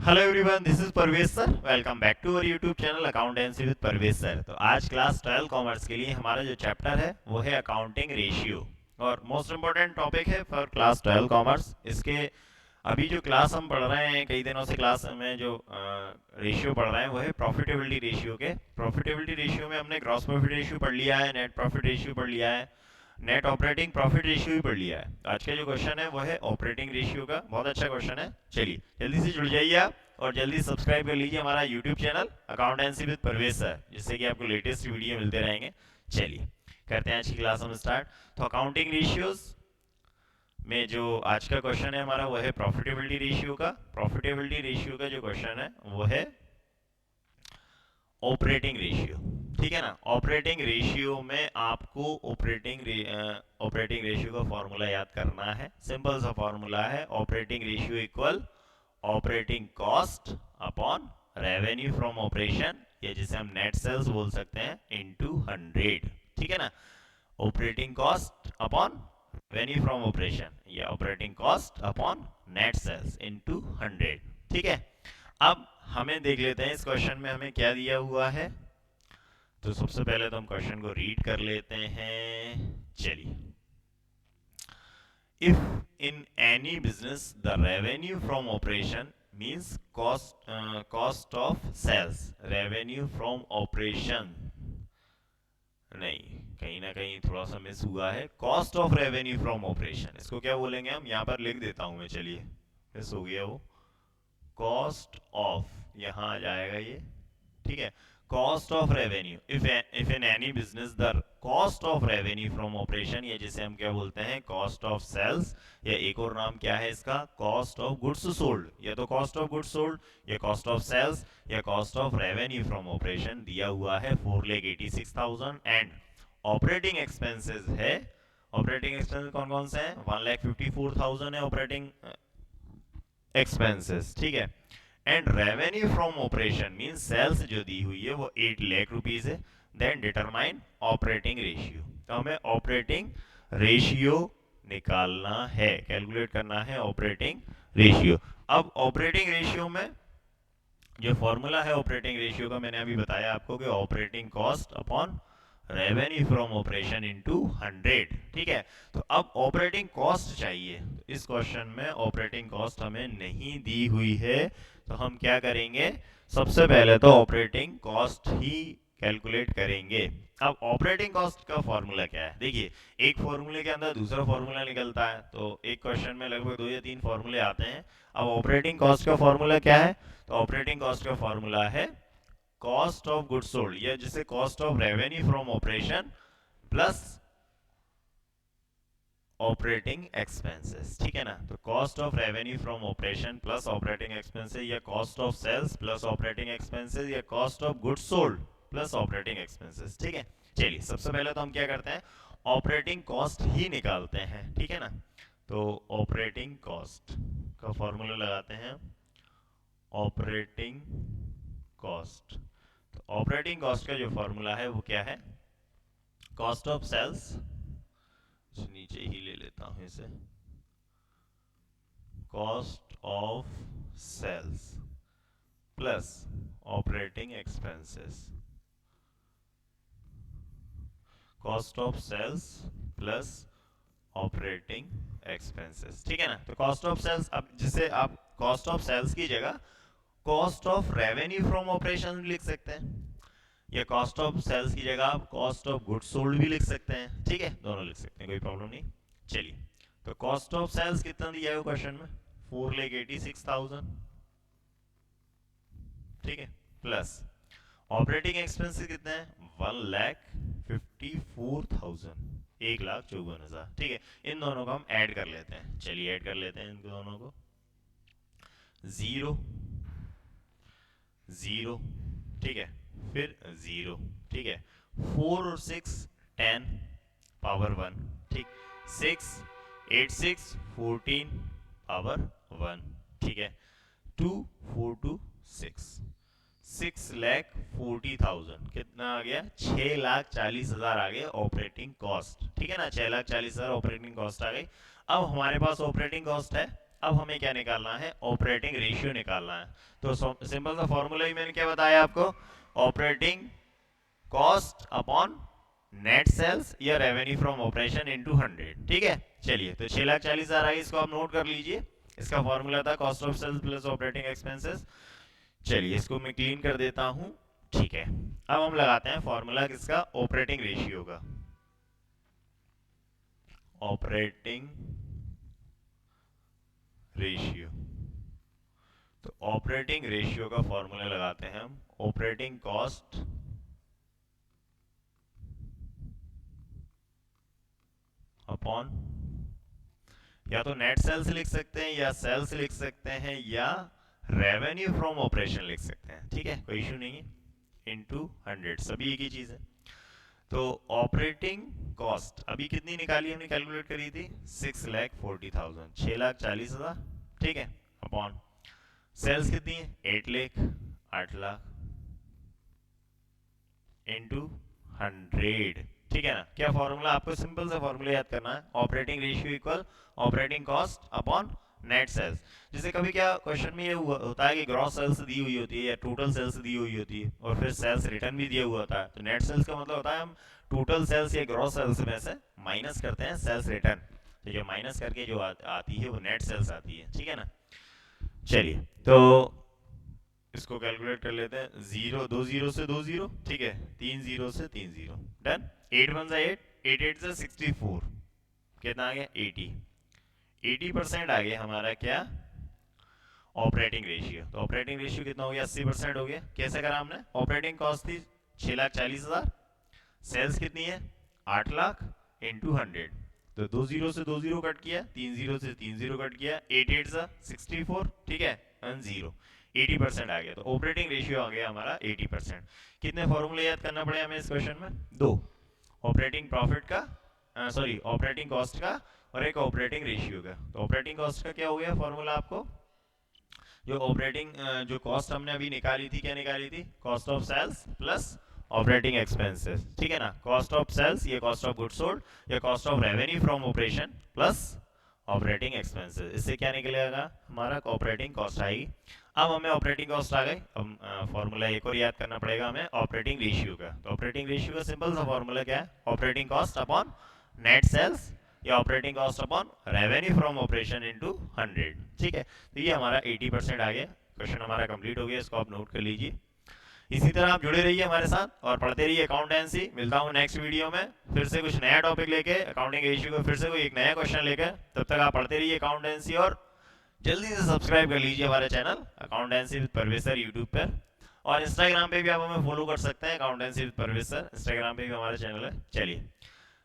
Hello everyone, this is Parvez sir. Welcome back to our YouTube channel accountancy with Parvez sir. तो आज class 12 commerce के लिए हमारा जो चैप्टर है वो है अकाउंटिंग रेशियो, और मोस्ट इम्पोर्टेंट टॉपिक है फॉर क्लास 12 कॉमर्स। इसके अभी जो क्लास हम पढ़ रहे हैं, कई दिनों से क्लास में जो रेशियो पढ़ रहे हैं वो है प्रॉफिटेबिलिटी रेशियो के। प्रॉफिटेबिलिटी रेशियो में हमने ग्रॉस प्रॉफिट रेशियो पढ़ लिया है, नेट प्रॉफिट रेशियो पढ़ लिया है, नेट ऑपरेटिंग प्रॉफिट रेशियो भी पढ़ लिया है। आज का जो क्वेश्चन है वो है ऑपरेटिंग रेशियो का। बहुत अच्छा क्वेश्चन है। चलिए जल्दी से जुड़ जाइए आप, और जल्दी सब्सक्राइब कर लीजिए हमारा YouTube channel accountancy with Parvez sir, जिससे कि आपको लेटेस्ट वीडियो मिलते रहेंगे। चलिए करते हैं आज की क्लास हम स्टार्ट। तो अकाउंटिंग रेशियोज में जो आज का क्वेश्चन है हमारा वो है प्रॉफिटेबिलिटी रेशियो का। प्रॉफिटेबिलिटी रेशियो का जो क्वेश्चन है वो है ऑपरेटिंग रेशियो। ठीक है ना। ऑपरेटिंग रेशियो में आपको ऑपरेटिंग रेशियो का फॉर्मूला याद करना है। सिंपल सा फॉर्मूला है, operating ratio equal operating cost upon revenue from operation, या जिसे हम नेट सेल्स बोल सकते हैं, इनटू 100। ठीक है ना। Operating cost upon revenue from operation या operating cost upon net sales into 100। ठीक है। अब हमें देख लेते हैं इस क्वेश्चन में हमें क्या दिया हुआ है। तो सबसे पहले तो हम क्वेश्चन को रीड कर लेते हैं। चलिए, if in any business the revenue from operation means cost of sales, revenue from operation नहीं, कहीं ना कहीं थोड़ा सा मिस हुआ है। Cost of revenue from operation, इसको क्या बोलेंगे हम, यहाँ पर लिख देता हूँ मैं। चलिए, मिस हो गया वो। कॉस्ट ऑफ यहाँ आ जाएगा ये। ठीक है। Cost of revenue, if in any business the cost of revenue from operation, या जिसे हम क्या बोलते हैं, कॉस्ट ऑफ सेल्स, या एक और नाम क्या है इसका, कॉस्ट ऑफ गुड्स सोल्ड। या तो कॉस्ट ऑफ गुड्स सोल्ड, या कॉस्ट ऑफ सेल्स, या cost of revenue from operation दिया हुआ है 4,86,000। एंड ऑपरेटिंग एक्सपेंसेस है, ऑपरेटिंग एक्सपेंसेस कौन कौन से हैं, 1,54,000 है ऑपरेटिंग एक्सपेंसेस। ठीक है। And revenue from operation mean sales जो दी हुई है वो 8 लाख रुपीज है। Then determine operating ratio. तो हमें ऑपरेटिंग रेशियो निकालना है, कैलकुलेट करना है ऑपरेटिंग रेशियो। अब ऑपरेटिंग रेशियो में जो फॉर्मूला है ऑपरेटिंग रेशियो का, मैंने अभी बताया आपको कि operating cost upon revenue from operation into 100। ठीक है। तो अब ऑपरेटिंग कॉस्ट चाहिए। तो इस क्वेश्चन में ऑपरेटिंग कॉस्ट हमें नहीं दी हुई है, तो हम क्या करेंगे, सबसे पहले तो ऑपरेटिंग कॉस्ट ही कैलकुलेट करेंगे। अब ऑपरेटिंग कॉस्ट का फॉर्मूला क्या है, देखिए, एक फॉर्मूले के अंदर दूसरा फॉर्मूला निकलता है, तो एक क्वेश्चन में लगभग 2 या 3 फॉर्मूले आते हैं। अब ऑपरेटिंग कॉस्ट का फॉर्मूला क्या है, तो ऑपरेटिंग कॉस्ट का फॉर्मूला है कॉस्ट ऑफ गुड्स सोल्ड, या जिसे cost of revenue from operation plus operating expenses. ठीक है ना। तो cost of revenue from operation plus operating expenses, या cost of sales plus operating expenses, या cost of goods sold plus operating expenses. ठीक है। चलिए, सबसे पहले तो हम क्या करते हैं, ऑपरेटिंग कॉस्ट ही निकालते हैं। ठीक है ना। तो ऑपरेटिंग कॉस्ट का फॉर्मूला लगाते हैं, ऑपरेटिंग कॉस्ट। तो ऑपरेटिंग कॉस्ट का जो फॉर्मूला है वो क्या है, कॉस्ट ऑफ सेल्स, नीचे ही ले लेता हूं इसे, cost of sales plus operating expenses, cost of sales plus operating expenses. ठीक है ना। तो कॉस्ट ऑफ सेल्स, अब जिसे आप कॉस्ट ऑफ सेल्स की जगह cost of revenue from operation लिख सकते हैं, या कॉस्ट ऑफ सेल्स की जगह आप कॉस्ट ऑफ गुड्स सोल्ड भी लिख सकते हैं। ठीक है, दोनों लिख सकते हैं, कोई प्रॉब्लम नहीं। चलिए, तो कॉस्ट ऑफ सेल्स कितना दिया है क्वेश्चन में, 4,86,000। ठीक है। प्लस ऑपरेटिंग एक्सपेंसेस कितने हैं, 1,54,000, 1,54,000। ठीक है। इन दोनों को हम ऐड कर लेते हैं। चलिए ऐड कर लेते हैं इन दोनों को, 0 0। ठीक है, फिर 0। ठीक है। 4 और 6 10 पावर 1। ठीक। 6 8 6 14 पावर 1। ठीक है। 2 4 2 6, 6,40,000 कितना आ गया, 6,40,000 आ गया ऑपरेटिंग कॉस्ट। ठीक है ना, 6,40,000 ऑपरेटिंग कॉस्ट आ गई। अब हमारे पास ऑपरेटिंग कॉस्ट है। अब हमें क्या निकालना है, ऑपरेटिंग रेशियो निकालना है। तो सिंपल सा फॉर्मूला ही मैंने क्या बताया आपको, operating cost upon net sales या रेवेन्यू फ्रॉम ऑपरेशन इनटू 100। ठीक है, चलिए तो 6,40,000 आई, इसको आप नोट कर लीजिए। इसका फॉर्मूला था cost of sales plus operating expenses. चलिए इसको मैं क्लीन कर देता हूं। ठीक है, अब हम लगाते हैं फॉर्मूला किसका, ऑपरेटिंग रेशियो का। ऑपरेटिंग रेशियो, तो ऑपरेटिंग रेशियो का फॉर्मूला लगाते हैं हम, ऑपरेटिंग कॉस्ट अपॉन, या तो नेट सेल्स लिख सकते हैं या सेल्स लिख सकते हैं या रेवेन्यू फ्रॉम ऑपरेशन लिख सकते हैं। ठीक है, कोई इशू नहीं है, इनटू 100, सभी एक ही चीज है। तो ऑपरेटिंग कॉस्ट अभी कितनी निकाली हमने, कैलकुलेट करी थी 6,40,000, 6,40,000। ठीक है, अपॉन सेल्स कितनी है 8 लाख, 8 लाख इनटू 100। ठीक है ना, क्या फॉर्मूला, आपको सिंपल सा फॉर्मूला याद करना है, operating ratio equal operating cost upon net sales. जैसे कभी क्या क्वेश्चन में ये होता है कि ग्रॉस सेल्स दी हुई होती है या टोटल सेल्स दी हुई होती है और फिर सेल्स रिटर्न भी दिया हुआ होता है, तो नेट सेल्स का मतलब होता है हम टोटल सेल्स या ग्रॉस सेल्स में से माइनस करते हैं सेल्स रिटर्न, तो जो माइनस करके जो आती है वो नेट सेल्स आती है। ठीक है ना, चलिए तो इसको कैलकुलेट कर लेते हैं, 0 2 0 से 2 0, ठीक है, 3 0 से 3 0, डन। 8 1 से 8, 8 8 से 64, कितना आ गया 80, 80% आ गया हमारा क्या, ऑपरेटिंग रेशियो। तो ऑपरेटिंग रेशियो कितना हो गया, 80% हो गया। कैसे करा हमने, ऑपरेटिंग कॉस्ट थी 6,40,000, सेल्स कितनी है 8 लाख इंटू 100, तो 2 0 से 2 0 कट किया, 3 0 से 3 0 कट किया, 8 8 से 64, ठीक है, 0, 80% आ गया। तो ऑपरेटिंग रेशियो आ गया हमारा 80%। कितने फॉर्मूले याद करना पड़े हमें इस क्वेश्चन में, दो, ऑपरेटिंग प्रॉफिट का, सॉरी ऑपरेटिंग कॉस्ट का और एक ऑपरेटिंग रेशियो का। तो ऑपरेटिंग कॉस्ट का क्या हो गया फॉर्मूला, आपको जो ऑपरेटिंग जो कॉस्ट हमने अभी निकाली थी, क्या निकाली थी, cost of sales plus operating expenses. ठीक है ना, कॉस्ट ऑफ सेल्स ये कॉस्ट ऑफ गुड्स सोल्ड या cost of revenue from operation plus operating expenses, इससे क्या निकलेगा हमारा ऑपरेटिंग कॉस्ट आएगी। अब हमें ऑपरेटिंग कॉस्ट आ गई, अब फॉर्मूला एक और याद करना पड़ेगा हमें ऑपरेटिंग रेशियो का। तो ऑपरेटिंग रेशियो का सिंपल सा फॉर्मूला क्या है, operating cost upon net sales या operating cost upon revenue from operation into 100। ठीक है, तो ये हमारा 80% आ गया, क्वेश्चन हमारा कंप्लीट हो गया, इसको आप नोट कर लीजिए। इसी तरह आप जुड़े रहिए हमारे साथ और पढ़ते रहिए अकाउंटेंसी। मिलता हूँ नेक्स्ट वीडियो में फिर से कुछ नया टॉपिक लेके, अकाउंटिंग रेशियो का फिर से कोई एक नया क्वेश्चन लेकर। तब तक आप पढ़ते रहिए अकाउंटेंसी और जल्दी से सब्सक्राइब कर लीजिए हमारे channel accountancy with Parvez sir YouTube पर, और इंस्टाग्राम पे भी आप हमें फॉलो कर सकते हैं, accountancy with Parvez sir Instagram पे भी हमारा चैनल है। चलिए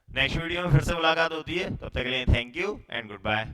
नेक्स्ट वीडियो में फिर से मुलाकात होती है, तब तक के लिए thank you and good bye.